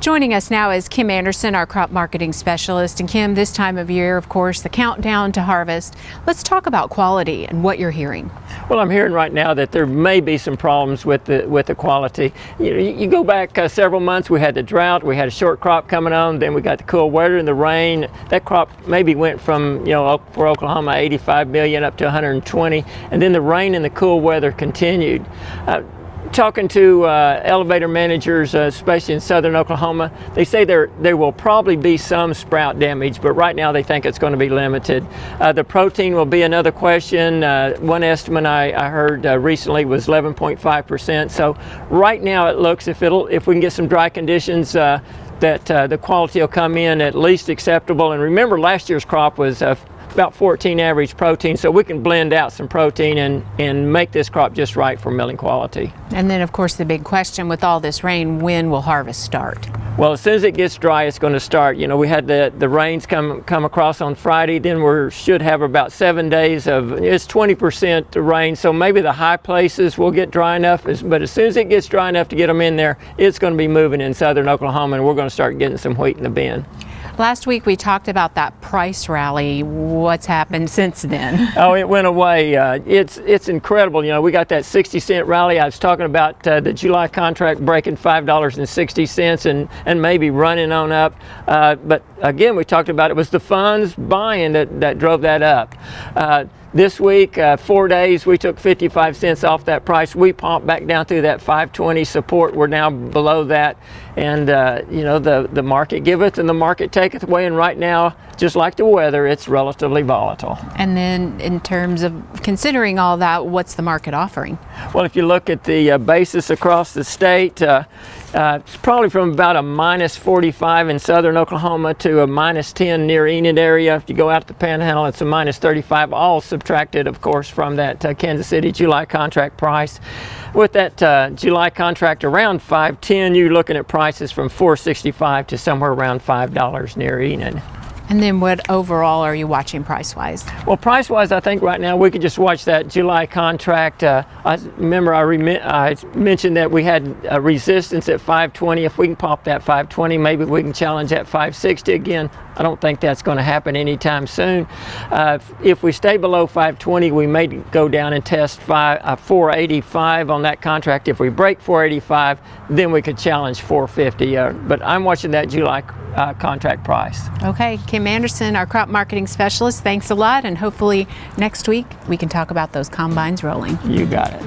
Joining us now is Kim Anderson, our crop marketing specialist. And Kim, this time of year, of course, the countdown to harvest. Let's talk about quality and what you're hearing. Well, I'm hearing right now that there may be some problems with the quality. You go back several months, we had the drought, we had a short crop coming on, then we got the cool weather and the rain. That crop maybe went from, for Oklahoma, 85 million up to 120, and then the rain and the cool weather continued. Talking to elevator managers, especially in southern Oklahoma, they say there will probably be some sprout damage, but right now they think it's going to be limited. The protein will be another question. One estimate I heard recently was 11.5%. So right now it looks, if we can get some dry conditions, that the quality will come in at least acceptable. And remember, last year's crop was about 14 average protein, so we can blend out some protein and make this crop just right for milling quality. And then, of course, the big question with all this rain, when will harvest start? Well, as soon as it gets dry, it's going to start. We had the rains come across on Friday, then we should have about 7 days of, it's 20% rain, so maybe the high places will get dry enough, but as soon as it gets dry enough to get them in there, it's going to be moving in southern Oklahoma, and we're going to start getting some wheat in the bin. Last week we talked about that price rally. What's happened since then? Oh, it went away. It's incredible. We got that 60-cent rally. I was talking about the July contract breaking $5.60 and maybe running on up. But again, we talked about it was the funds buying that drove that up. This week, 4 days, we took 55 cents off that price. We pumped back down through that 520 support. We're now below that. And, the market giveth and the market taketh away. And right now, just like the weather, it's relatively volatile. And then in terms of considering all that, what's the market offering? Well, if you look at the basis across the state, it's probably from about a -45 in southern Oklahoma to a -10 near Enid area. If you go out to the Panhandle, it's a -35, all subtracted, of course, from that Kansas City July contract price. With that July contract around 510, you're looking at prices from $4.65 to somewhere around $5 near Enid. And then what overall are you watching price-wise? Well, price-wise, I think right now we could just watch that July contract. I mentioned that we had a resistance at 520. If we can pop that 520, maybe we can challenge that 560 again. I don't think that's going to happen anytime soon. If we stay below 520, we may go down and test 485 on that contract. If we break 485, then we could challenge 450. But I'm watching that July contract price. Okay, Kim Anderson, our crop marketing specialist, thanks a lot, and hopefully next week we can talk about those combines rolling. You got it.